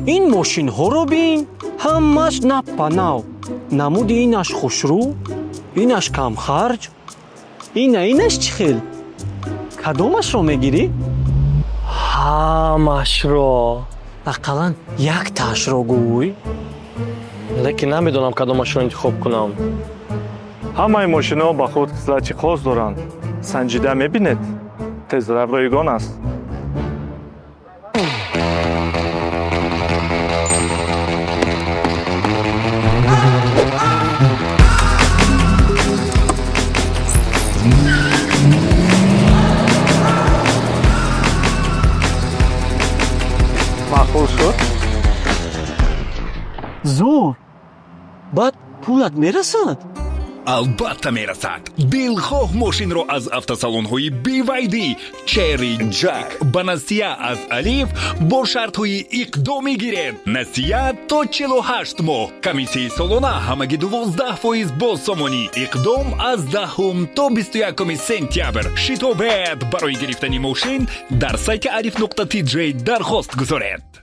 ин мошинҳоро бин, ҳамаш нав ба нав. Намуди инаш хушрӯ, инаш камхарҷ, инаш чӣ хел? Кадомашро мегирӣ? ҳамашро. Ақаллан яктаашро гӯй. лекин намедонам кадомашро интихоб кунам. ҳамаи мошинҳо ба худ хислати хос доранд. Санҷида мебинед? Тезрав ройгон аст. маъқул шуд? Зур. Баъд пулат мерасад? албатта мерасад. дилхоҳ мошинро аз автосалонҳои BYD, Cherry Jack ба насия аз алиф бо шартҳои иқдомӣ гиред. Насия то 48 моҳ, комиссияи солона ҳамаги 12% бозсомонӣ. иқдом аз 10 то 21 сентябр. шитобед барои гирифтани мошин дар сайти arif.tj дархост гузоред.